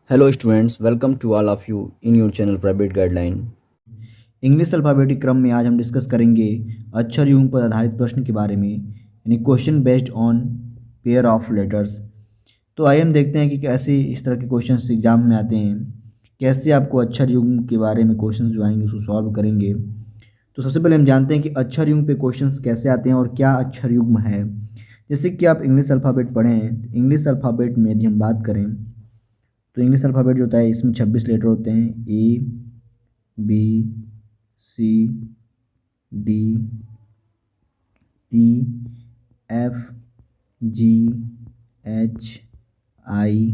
Hello students, welcome to all of you in your channel Private Guideline। English alphabetic क्रम में आज हम discuss करेंगे अक्षर युग्म पर आधारित प्रश्न के बारे में, यानी question based on pair of letters. तो आइए हम देखते हैं कि कैसे इस तरह के क्वेश्चंस एग्जाम में आते हैं, कैसे आपको अक्षर युग्म के बारे में क्वेश्चंस जो आएंगे उसको सॉल्व करेंगे। तो सबसे पहले हम जानते हैं कि अक्षर युग्म पे क्वेश्चंस कैसे आते हैं और क्या अक्षर युग्म है। जैसे कि आप इंग्लिश अल्फ़ाबेट पढ़ें हैं, इंग्लिश अल्फ़ाबेट में यदि हम बात करें तो इंग्लिश अल्फ़ाबेट जो होता है इसमें 26 लेटर होते हैं। A B C D E F G H I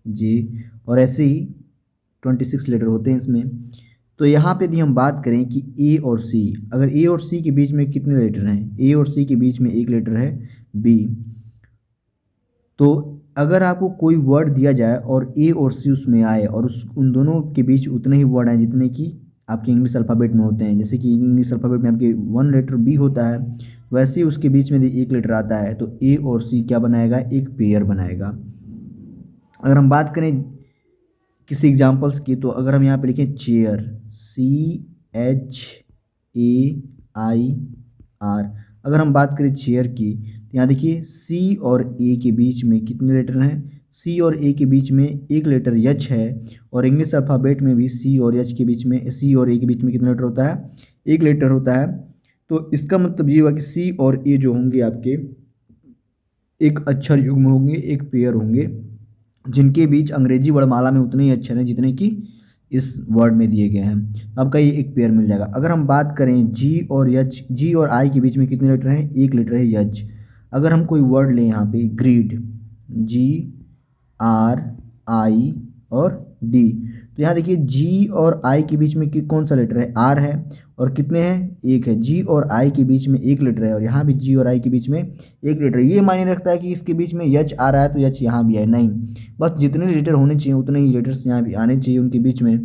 J और ऐसे ही 26 लेटर होते हैं इसमें। तो यहाँ पे यदि हम बात करें कि ए और सी, अगर ए और सी के बीच में कितने लेटर हैं, ए और सी के बीच में एक लेटर है बी। तो अगर आपको कोई वर्ड दिया जाए और ए और सी उसमें आए और उन दोनों के बीच उतने ही वर्ड आए जितने कि आपके इंग्लिश अल्फ़ाबेट में होते हैं, जैसे कि इंग्लिश अल्फ़ाबेट में आपके 1 लेटर बी होता है, वैसे ही उसके बीच में यदि एक लेटर आता है तो ए और सी क्या बनाएगा, एक पेयर बनाएगा। अगर हम बात करें किसी एग्जांपल्स की, तो अगर हम यहाँ पे लिखें चेयर, CHAIR, अगर हम बात करें चेयर की तो यहाँ देखिए सी और ए के बीच में कितने लेटर हैं, सी और ए के बीच में एक लेटर यच है। और इंग्लिश अल्फ़ाबेट में भी सी और यच के बीच में, सी और ए के बीच में कितना लेटर होता है, एक लेटर होता है। तो इसका मतलब ये हुआ कि सी और ए जो होंगे आपके एक अक्षर युग्म होंगे, एक पेयर होंगे, जिनके बीच अंग्रेजी वर्णमाला में उतने ही अक्षर हैं जितने कि इस वर्ड में दिए गए हैं। आपका ये एक पेयर मिल जाएगा। अगर हम बात करें जी और यच, जी और आई के बीच में कितने लेटर हैं, एक लेटर है यच। अगर हम कोई वर्ड लें यहाँ पे ग्रीड, GRI और डी, तो यहाँ देखिए जी और आई के बीच में कौन सा लेटर है, आर है, और कितने हैं, एक है। जी और आई के बीच में एक लेटर है और यहाँ भी जी और आई के बीच में एक लेटर है। ये मायने रखता है कि इसके बीच में यच आ रहा है तो यच यहाँ भी है, नहीं, बस जितने लेटर होने चाहिए उतने ही लेटर्स यहाँ भी आने चाहिए उनके बीच में।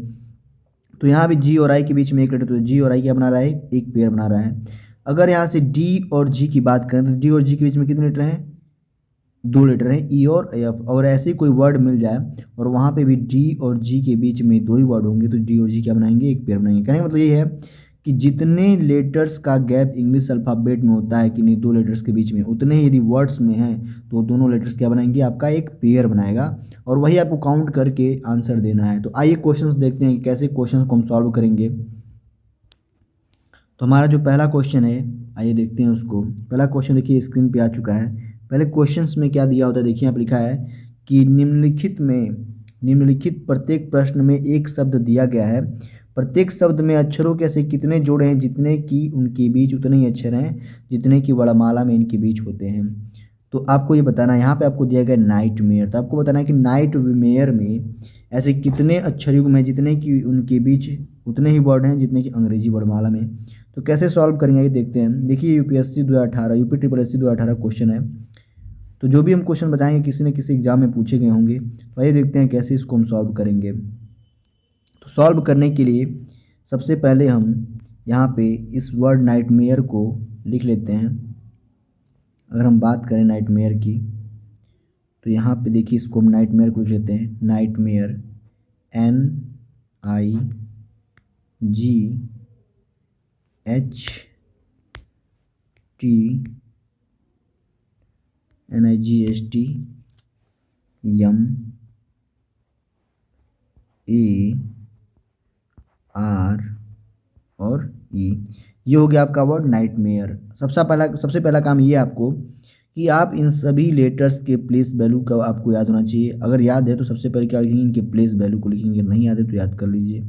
तो यहाँ भी जी और आई के बीच में एक लेटर, तो जी और आई क्या बना रहा है, एक पेयर बना रहा है। अगर यहाँ से डी और जी की बात करें तो डी और जी के बीच में कितने लेटर हैं, 2 लेटर हैं, ई और एफ। और ऐसे कोई वर्ड मिल जाए और वहाँ पे भी डी और जी के बीच में 2 ही वर्ड होंगे तो डी और जी क्या बनाएंगे, एक पेयर बनाएंगे। कहने का मतलब ये है कि जितने लेटर्स का गैप इंग्लिश अल्फ़ाबेट में होता है कि नहीं 2 लेटर्स के बीच में, उतने ही यदि वर्ड्स में हैं तो दोनों लेटर्स क्या बनाएंगे, आपका एक पेयर बनाएगा। और वही आपको काउंट करके आंसर देना है। तो आइए क्वेश्चंस देखते हैं कि कैसे क्वेश्चन को हम सॉल्व करेंगे। तो हमारा जो पहला क्वेश्चन है, आइए देखते हैं उसको। पहला क्वेश्चन देखिए स्क्रीन पे आ चुका है। पहले क्वेश्चंस में क्या दिया होता है, देखिए यहाँ पे लिखा है कि निम्नलिखित प्रत्येक प्रश्न में एक शब्द दिया गया है। प्रत्येक शब्द में अक्षरों के ऐसे कितने जोड़े हैं जितने कि उनके बीच उतने ही अक्षर हैं जितने कि वर्णमाला में इनके बीच होते हैं। तो आपको ये बताना है, यहाँ पे आपको दिया गया नाइट मेयर, तो आपको बताना है कि नाइट मेयर में ऐसे कितने अक्षर युग्म हैं जितने कि उनके बीच उतने ही वर्ड हैं जितने कि अंग्रेजी वर्णमाला में। तो कैसे सॉल्व करेंगे ये देखते हैं। देखिए UPSC 2018, UP triple S C 2018 question है। तो जो भी हम क्वेश्चन बताएंगे किसी न किसी एग्जाम में पूछे गए होंगे। तो आइए देखते हैं कैसे इसको हम सॉल्व करेंगे। तो सॉल्व करने के लिए सबसे पहले हम यहाँ पे इस वर्ड नाइटमेयर को लिख लेते हैं। अगर हम बात करें नाइटमेयर की तो यहाँ पे देखिए इसको हम नाइटमेयर को लिख लेते हैं। नाइटमेयर NIGHT और ई, ये हो गया आपका वर्ड नाइटमेयर। सबसे पहला काम ये आपको कि आप इन सभी लेटर्स के प्लेस वैल्यू का आपको याद होना चाहिए। अगर याद है तो सबसे पहले क्या लिखेंगे, इनके प्लेस वैल्यू को लिखेंगे, नहीं याद है तो याद कर लीजिए।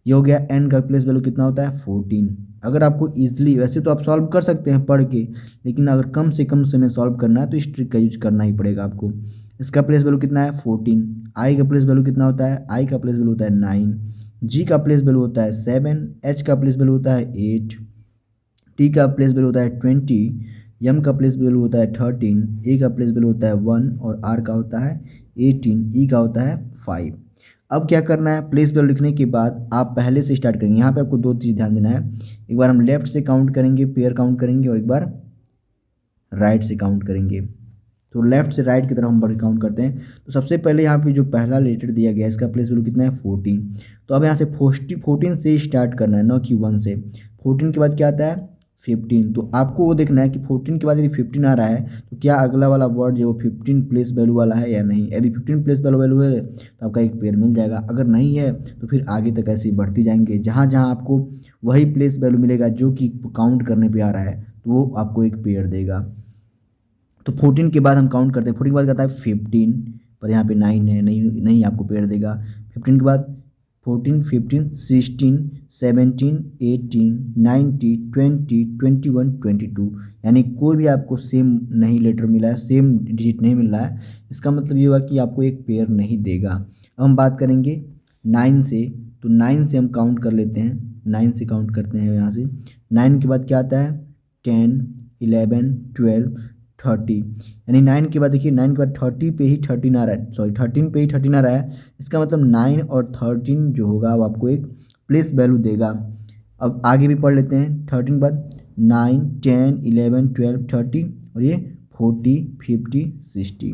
ये हो गया। एन का प्लेस वैल्यू कितना होता है, 14। अगर आपको ईजिली, वैसे तो आप सॉल्व कर सकते हैं पढ़ के, लेकिन अगर कम से कम समय सॉल्व करना है तो इस ट्रिक का यूज करना ही पड़ेगा आपको। इसका प्लेस वैल्यू कितना है, 14। आई का प्लेस वैल्यू कितना होता है, आई का प्लेस वैल्यू होता है 9। जी का प्लेस वैल्यू होता है 7। एच का प्लेस वैल्यू होता है 8। टी का प्लेस वैल्यू होता है 20। यम का प्लेस वैल्यू होता है 13। ए का प्लेस वैल्यू होता है 1 और आर का होता है 18। ई का होता है 5। अब क्या करना है, प्लेस वैल्यू लिखने के बाद आप पहले से स्टार्ट करेंगे। यहाँ पे आपको 2 चीज़ ध्यान देना है। एक बार हम लेफ्ट से काउंट करेंगे, पेयर काउंट करेंगे, और एक बार राइट से काउंट करेंगे। तो लेफ्ट से राइट की तरफ हम बढ़ काउंट करते हैं। तो सबसे पहले यहाँ पे जो पहला लेटर दिया गया है इसका प्लेस वैल्यू कितना है 14। तो अब यहाँ से 14 से स्टार्ट करना है, न कि 1 से। 14 के बाद क्या आता है 15। तो आपको वो देखना है कि 14 के बाद यदि 15 आ रहा है तो क्या अगला वाला वर्ड जो 15 प्लेस वैल्यू वाला है या नहीं। यदि 15 प्लेस वैल्यू है तो आपका एक पेयर मिल जाएगा, अगर नहीं है तो फिर आगे तक ऐसे ही बढ़ती जाएंगे। जहाँ जहाँ आपको वही प्लेस वैल्यू मिलेगा जो कि काउंट करने पे आ रहा है तो वो आपको एक पेयर देगा। तो 14 के बाद हम काउंट करते हैं, 14 के बाद आता है 15, पर यहाँ पे 9 है, नहीं नहीं आपको पेयर देगा। 15 के बाद 14, 15, 16, 17, 18, 19, 20, 21, 22, यानी कोई भी आपको सेम नहीं लेटर मिला है, सेम डिजिट नहीं मिल रहा है, इसका मतलब ये हुआ कि आपको एक पेयर नहीं देगा। अब हम बात करेंगे 9 से, तो 9 से हम काउंट कर लेते हैं, 9 से काउंट करते हैं यहाँ से। 9 के बाद क्या आता है 10, 11, 12, 30, यानी 9 के बाद देखिए 9 के बाद 30 पे ही 13 आ रहा है, सॉरी 13 पे ही 13 आ रहा है। इसका मतलब 9 और 13 जो होगा वो आपको एक प्लेस वैल्यू देगा। अब आगे भी पढ़ लेते हैं। 13 के बाद 9, 10, 11, 12, 30 और ये 40, 50, 60,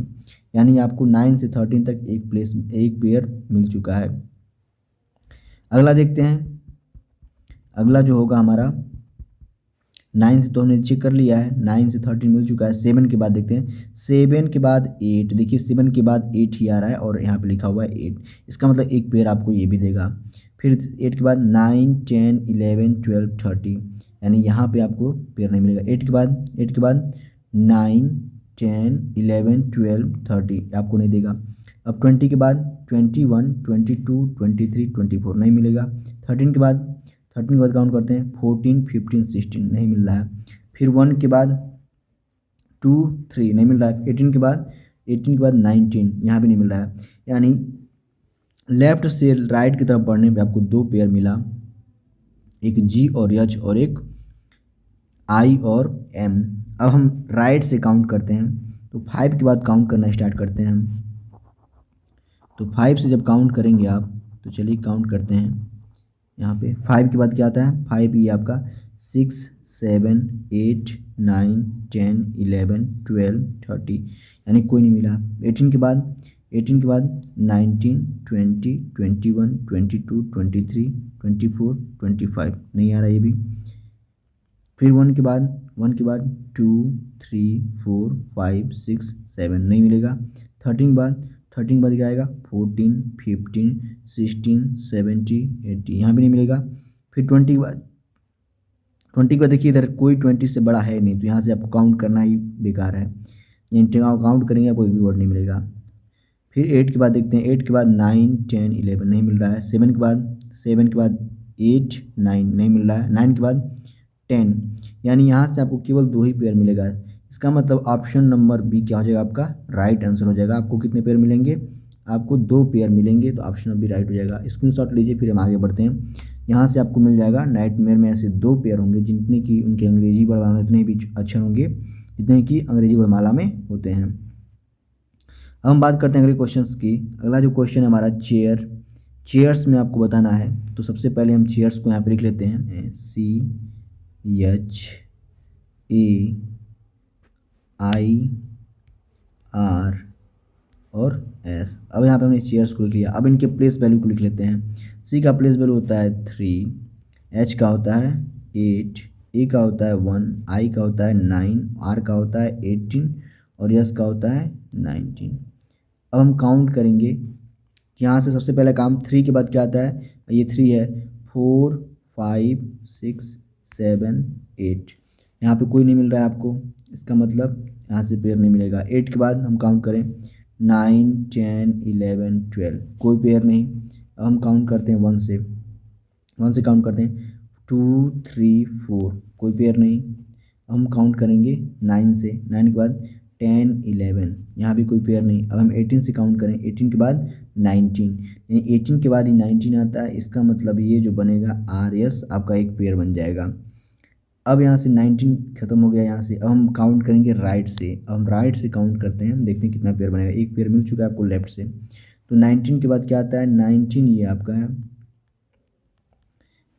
यानी आपको 9 से 13 तक एक पेयर मिल चुका है। अगला देखते हैं, अगला जो होगा हमारा 9 से तो हमने चेक कर लिया है, 9 से 13 मिल चुका है। 7 के बाद देखते हैं, 7 के बाद 8, देखिए 7 के बाद 8 ही आ रहा है और यहाँ पे लिखा हुआ है 8, इसका मतलब एक पेयर आपको ये भी देगा। फिर 8 के बाद 9, 10, 11, 12, 30, यानी यहाँ पे आपको पेयर नहीं मिलेगा। 8 के बाद 9, 10, 11, 12, 30 आपको नहीं देगा। अब 20 के बाद 21, 22, 23, 24 नहीं मिलेगा। 13 के बाद काउंट करते हैं 14, 15, 16 नहीं मिल रहा है। फिर 1 के बाद 2, 3 नहीं मिल रहा है। 18 के बाद 19 यहाँ भी नहीं मिल रहा है, यानी लेफ्ट से राइट की तरफ बढ़ने पे आपको दो पेयर मिला, एक जी और एच और एक आई और एम। अब हम राइट से काउंट करते हैं, तो 5 के बाद काउंट करना स्टार्ट करते हैं हम। तो 5 से जब काउंट करेंगे आप, तो चलिए काउंट करते हैं। यहाँ पे 5 के बाद क्या आता है 5, ये आपका 6, 7, 8, 9, 10, 11, 12, 30, यानी कोई नहीं मिला। 18 के बाद 19, 20, 21, 22, 23, 24, 25 नहीं आ रहा ये भी। फिर 1 के बाद 2, 3, 4, 5, 6, 7 नहीं मिलेगा। 13 के बाद क्या आएगा 14, 15, 16, 17, 18 यहाँ भी नहीं मिलेगा। फिर 20 के बाद देखिए इधर कोई 20 से बड़ा है नहीं, तो यहाँ से आपको काउंट करना ही बेकार है, काउंट करेंगे आपको एक भी वर्ड नहीं मिलेगा। फिर 8 के बाद देखते हैं, 8 के बाद 9, 10, 11 नहीं मिल रहा है। 7 के बाद 8, 9 नहीं मिल रहा है। 9 के बाद 10, यानी यहाँ से आपको केवल दो ही पेयर मिलेगा। इसका मतलब ऑप्शन नंबर बी क्या हो जाएगा आपका राइट आंसर हो जाएगा। आपको कितने पेयर मिलेंगे, आपको दो पेयर मिलेंगे, तो ऑप्शन नंबर बी राइट हो जाएगा। स्क्रीनशॉट लीजिए, फिर हम आगे बढ़ते हैं। यहाँ से आपको मिल जाएगा नाइटमेयर में ऐसे दो पेयर होंगे जितने कि उनके अंग्रेजी वर्णमाला में उतने भी अच्छे होंगे जितने कि अंग्रेजी वर्णमाला में होते हैं। अब हम बात करते हैं अगले क्वेश्चंस की। अगला जो क्वेश्चन है हमारा चेयर्स में आपको बताना है। तो सबसे पहले हम चेयर्स को यहाँ पे लिख लेते हैं, CHAIR और S। अब यहाँ पे हमने चेयर्स को लिख लिया। अब इनके प्लेस वैल्यू को लिख लेते हैं। C का प्लेस वैल्यू होता है 3, H का होता है 8, A का होता है 1, I का होता है 9, R का होता है 18 और S का होता है 19। अब हम काउंट करेंगे, यहाँ से सबसे पहला काम 3 के बाद क्या आता है, ये 3 है, 4, 5, 6, 7, 8, यहाँ पे कोई नहीं मिल रहा है आपको, इसका मतलब यहाँ से पेयर नहीं मिलेगा। 8 के बाद हम काउंट करें 9, 10, 11, 12 कोई पेयर नहीं। अब हम काउंट करते हैं 1 से काउंट करते हैं 2, 3, 4 कोई पेयर नहीं। अब हम काउंट करेंगे 9 से, 9 के बाद 10, 11 यहाँ भी कोई पेयर नहीं। अब हम 18 से काउंट करें, 18 के बाद 19, यानी 18 के बाद ही 19 आता है, इसका मतलब ये जो बनेगा RS आपका एक पेयर बन जाएगा। अब यहाँ से 19 खत्म हो गया यहाँ से। अब हम काउंट करेंगे राइट से। अब हम राइट से काउंट करते हैं, देखते हैं कितना पेयर बनेगा। एक पेयर मिल चुका है आपको लेफ्ट से। तो 19 के बाद क्या आता है 19, ये आपका है,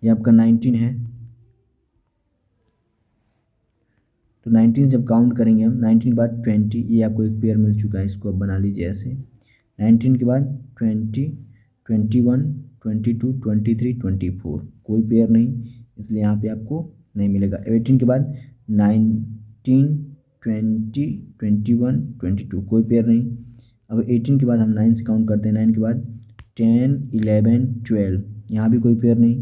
ये आपका 19 है। तो 19 जब काउंट करेंगे हम, 19 के बाद 20, ये आपको एक पेयर मिल चुका है, इसको अब बना लीजिए ऐसे। 19 के बाद 20, 21, 22, 23, 24, कोई पेयर नहीं, इसलिए यहाँ पे आपको नहीं मिलेगा। 18 के बाद 19, 20, 21, 22, कोई पेयर नहीं। अब 18 के बाद हम 9 से काउंट करते हैं, 9 के बाद 10, 11, 12, यहाँ भी कोई पेयर नहीं।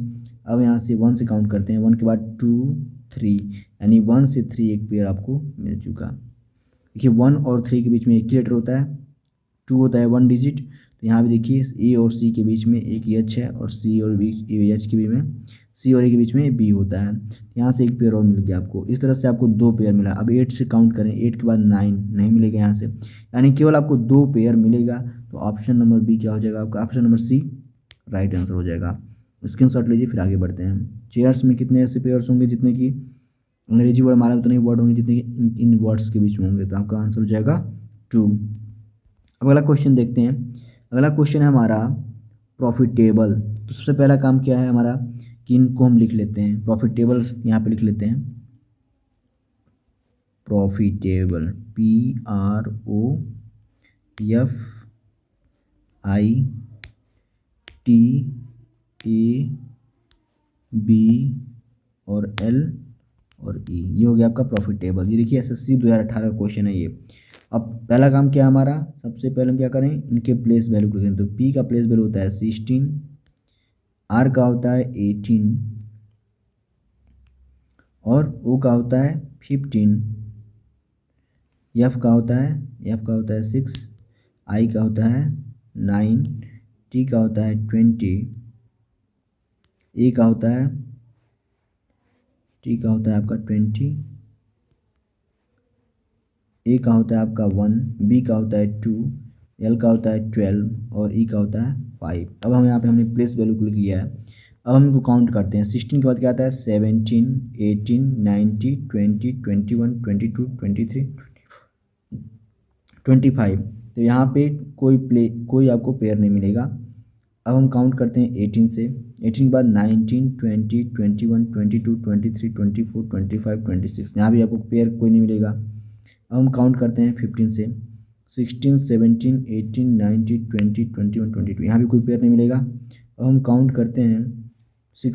अब यहाँ से 1 से काउंट करते हैं, 1 के बाद 2, 3, यानी 1 से 3 एक पेयर आपको मिल चुका। देखिए 1 और 3 के बीच में एक ही लेटर होता है, 2 होता है 1 डिजिट। तो यहाँ भी देखिए ए और सी के बीच में एक एच है, और सी और बी एच के बीच में, सी और ए के बीच में बी होता है। यहाँ से एक पेयर और मिल गया आपको। इस तरह से आपको 2 पेयर मिला। अब 8 से काउंट करें, 8 के बाद 9 नहीं मिलेगा यहाँ से, यानी केवल आपको 2 पेयर मिलेगा। तो ऑप्शन नंबर बी क्या हो जाएगा आपका, option number C right answer हो जाएगा। स्क्रीनशॉट लीजिए, फिर आगे बढ़ते हैं। चेयर्स में कितने ऐसे पेयर्स होंगे जितने कि अंग्रेजी वर्ड माला उतने ही वर्ड होंगे जितने कि इन वर्ड्स के बीच में होंगे, तो आपका आंसर हो जाएगा 2। अब अगला क्वेश्चन देखते हैं। अगला क्वेश्चन है हमारा प्रॉफिटेबल। तो सबसे पहला काम क्या है हमारा कि इनको हम लिख लेते हैं, प्रॉफिटेबल यहाँ पे लिख लेते हैं, प्रॉफिटेबल, PROFITABL और L और E, ये हो गया आपका प्रॉफिटेबल। ये देखिए SSC 2018 का क्वेश्चन है ये। अब पहला काम क्या है हमारा, सबसे पहले हम क्या करें, इनके प्लेस वैल्यू को लिखें। तो P का प्लेस वैल्यू होता है 16, R का होता है 18 और O का होता है 15, F का होता है 6, I का होता है 9, T का होता है 20, A का होता है आपका 20, A का होता है आपका 1, B का होता है 2, L का होता है 12 और E का होता है 5। अब हम यहाँ पे हमने प्लेस वैल्यू को लिख लिया है। अब हम इनको काउंट करते हैं। 16 के बाद क्या आता है 17, 18, 19, 20, 21, 22, 23, 25। तो यहाँ पे कोई आपको पेयर नहीं मिलेगा। अब हम काउंट करते हैं 18 से। 18 के बाद 19, 20, 21, 22, 23, 24, 25, 26, यहाँ भी आपको पेयर कोई नहीं मिलेगा। अब हम काउंट करते हैं 15 से। 16, 17, 18, 19, 20, 21, 22, यहाँ भी कोई पेयर नहीं मिलेगा। अब हम काउंट करते हैं 9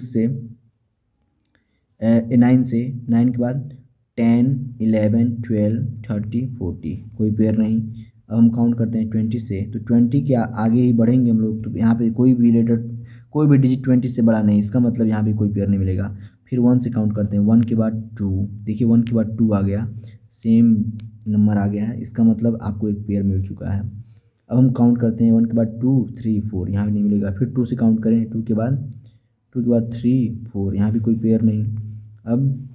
से। 9 के बाद 10, 11, 12, 30, 40, कोई पेयर नहीं। अब हम काउंट करते हैं 20 से। तो 20 के आगे ही बढ़ेंगे हम लोग, तो यहाँ पे कोई भी डिजिट 20 से बड़ा नहीं, इसका मतलब यहाँ भी कोई पेयर नहीं मिलेगा। फिर 1 से काउंट करते हैं। 1 के बाद 2, देखिए 1 के बाद 2 आ गया, सेम नंबर आ गया है, इसका मतलब आपको एक पेयर मिल चुका है। अब हम काउंट करते हैं 1 के बाद 2, 3, 4, यहाँ भी नहीं मिलेगा। फिर 2 से काउंट करें, 2 के बाद 3, 4, यहाँ भी कोई पेयर नहीं। अब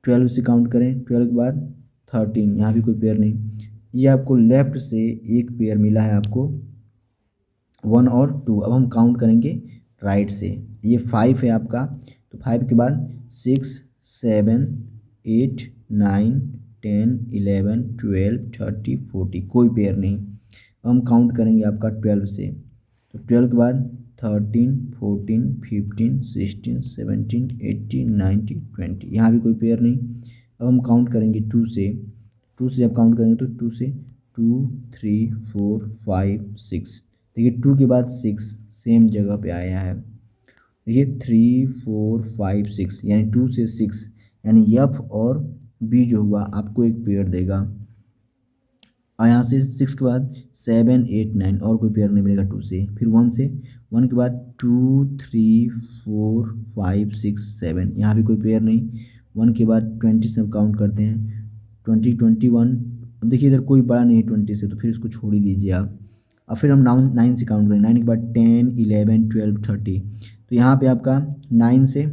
12 से काउंट करें, 12 के बाद 13, यहाँ भी कोई पेयर नहीं। ये आपको लेफ्ट से एक पेयर मिला है आपको 1 और 2। अब हम काउंट करेंगे राइट से, ये 5 है आपका। तो 5 के बाद 6, 7, 8, 9, 10, 11, 12, 30, 40, कोई पेयर नहीं। अब हम काउंट करेंगे आपका 12 से। तो 12 के बाद 13, 14, 15, 16, 17, 18, 19, 20, यहाँ भी कोई पेयर नहीं। अब हम काउंट करेंगे 2 से। 2 से जब काउंट करेंगे तो 2 से 2, 3, 4, 5, 6, देखिए 2 के बाद 6 सेम जगह पे आया है। देखिए 3, 4, 5, 6, यानी 2 से 6, यानी F और B जो हुआ आपको एक पेयर देगा। और यहाँ से 6 के बाद 7, 8, 9, और कोई पेयर नहीं मिलेगा 2 से। फिर 1 से, 1 के बाद 2, 3, 4, 5, 6, 7, यहाँ भी कोई पेयर नहीं। 1 के बाद 20 से काउंट करते हैं। 20, 21, देखिए इधर कोई बड़ा नहीं है 20 से, तो फिर इसको छोड़ ही दीजिए आप। और फिर हम 9 से काउंट करें। 9 के बाद 10, 11, 12, 30, तो यहाँ पे आपका 9 से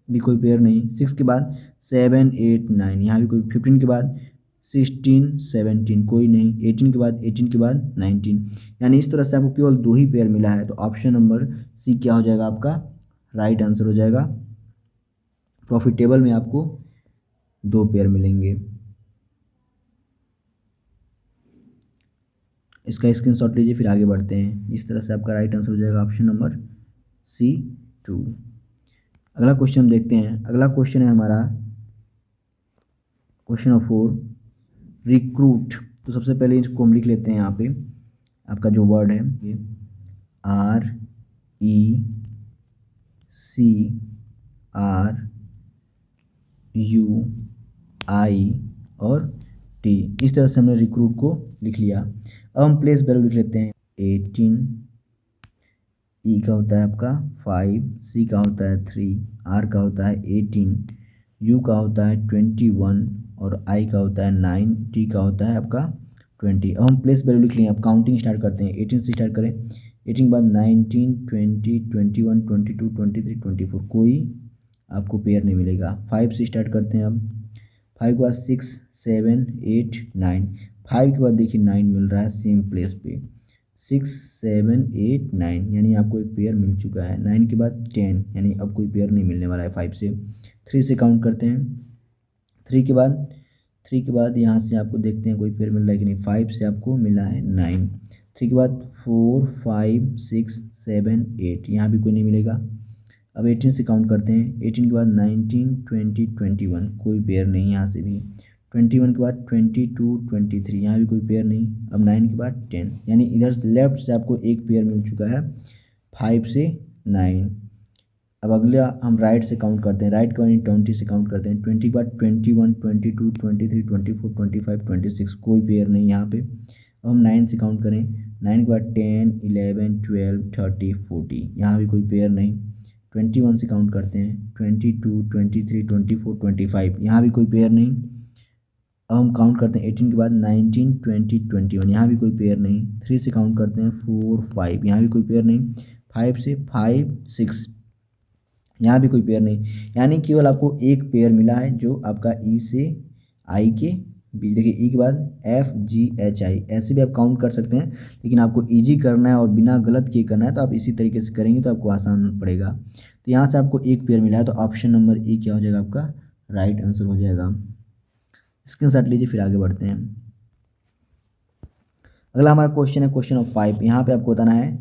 भी कोई पेयर नहीं। 6 के बाद 7, 8, 9, यहाँ भी कोई। 15 के बाद 16, 17, कोई नहीं। 18 के बाद 19, यानी इस तरह से आपको केवल 2 ही पेयर मिला है। तो ऑप्शन नंबर सी क्या हो जाएगा आपका राइट आंसर हो जाएगा। प्रॉफिटेबल में आपको 2 पेयर मिलेंगे। इसका स्क्रीनशॉट लीजिए, फिर आगे बढ़ते हैं। इस तरह से आपका राइट आंसर हो जाएगा ऑप्शन नंबर C2। अगला क्वेश्चन हम देखते हैं। अगला क्वेश्चन है हमारा क्वेश्चन नंबर 4 रिक्रूट। तो सबसे पहले इसको हम लिख लेते हैं यहाँ पे, आपका जो वर्ड है ये RECRUI और T। इस तरह से हमने रिक्रूट को लिख लिया। अब हम प्लेस वैल्यू लिख लेते हैं 18, E का होता है आपका 5, C का होता है 3, R का होता है 18, U का होता है 21 और I का होता है 9, T का होता है आपका 20। अब हम प्लेस वैल्यू लिख लिए। अब काउंटिंग स्टार्ट करते हैं, 18 से स्टार्ट करें। 18 के बाद 19, 20, 21, 22, 23, 24, कोई आपको पेयर नहीं मिलेगा। 5 से स्टार्ट करते हैं। अब 5 के बाद 6, 7, 8, 9। 5 के बाद देखिए 9 मिल रहा है सेम प्लेस पे। 6, 7, 8, 9 यानी आपको एक पेयर मिल चुका है। 9 के बाद 10 यानी अब कोई पेयर नहीं मिलने वाला है 5 से। 3 से काउंट करते हैं। 3 के बाद यहाँ से आपको देखते हैं कोई पेयर मिल रहा है कि नहीं। 5 से आपको मिला है 9। 3 के बाद 4, 5, 6, 7, 8 यहाँ भी कोई नहीं मिलेगा। अब 18 से काउंट करते हैं। 18 के बाद 19, 20, 21 कोई पेयर नहीं यहाँ से भी। 21 के बाद 22, 23 यहाँ भी कोई पेयर नहीं। अब 9 के बाद 10 यानी इधर से लेफ्ट से आपको एक पेयर मिल चुका है 5 से 9। अब अगला हम राइट से काउंट करते हैं। राइट के बाद 20 से काउंट करते हैं। 20 के बाद 21, 22, 23, 24, 25, 26 कोई पेयर नहीं यहाँ पे। अब हम 9 से काउंट करें। 9 के बाद 10, 11, 12, 30, 40 यहाँ भी कोई पेयर नहीं। 21 से काउंट करते हैं। 22, 23, 24, 25 यहाँ भी कोई पेयर नहीं। अब हम काउंट करते हैं 18 के बाद 19, 20, 21 यहाँ भी कोई पेयर नहीं। 3 से काउंट करते हैं 4, 5 यहाँ भी कोई पेयर नहीं। 5 से 5, 6 यहाँ भी कोई पेयर नहीं। यानी केवल आपको एक पेयर मिला है जो आपका ई से आई के बीच। देखिए ई के बाद FGHI ऐसे भी आप काउंट कर सकते हैं, लेकिन आपको ईजी करना है और बिना गलत किए करना है तो आप इसी तरीके से करेंगे तो आपको आसान पड़ेगा। तो यहाँ से आपको एक पेयर मिला है तो ऑप्शन नंबर ई क्या हो जाएगा आपका राइट आंसर हो जाएगा। स्क्रीनशॉट लीजिए, फिर आगे बढ़ते हैं। अगला हमारा क्वेश्चन है क्वेश्चन नंबर 5। यहाँ पे आपको बताना है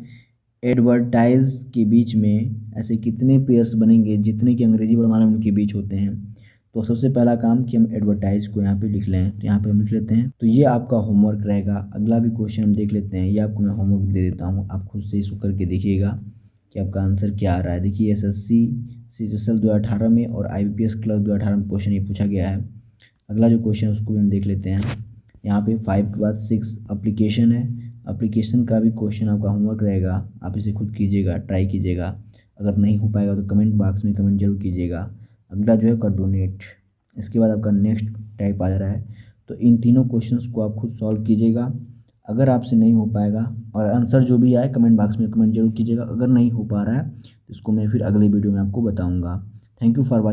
एडवर्टाइज के बीच में ऐसे कितने पेयर्स बनेंगे जितने कि अंग्रेजी वर्णमाला उनके बीच होते हैं। तो सबसे पहला काम कि हम एडवर्टाइज को यहाँ पे लिख लें। तो यहाँ पे हम लिख लेते हैं। तो ये आपका होमवर्क रहेगा। अगला भी क्वेश्चन हम देख लेते हैं। ये आपको मैं होमवर्क दे देता हूँ, आप खुद से इसको करके देखिएगा कि आपका आंसर क्या आ रहा है। देखिए SSC CGL 2018 में और IBPS क्लर्क 2018 में क्वेश्चन ये पूछा गया है। अगला जो क्वेश्चन है उसको भी हम देख लेते हैं। यहाँ पे 5 के बाद 6 एप्लीकेशन है। एप्लीकेशन का भी क्वेश्चन आपका होमवर्क रहेगा, आप इसे खुद कीजिएगा, ट्राई कीजिएगा। अगर नहीं हो पाएगा तो कमेंट बॉक्स में कमेंट जरूर कीजिएगा। अगला जो है आपका डोनेट। इसके बाद आपका नेक्स्ट टाइप आ जा रहा है। तो इन तीनों क्वेश्चंस को आप खुद सॉल्व कीजिएगा। अगर आपसे नहीं हो पाएगा और आंसर जो भी आए कमेंट बॉक्स में कमेंट जरूर कीजिएगा। अगर नहीं हो पा रहा है तो इसको मैं फिर अगले वीडियो में आपको बताऊँगा। Thank you for watching.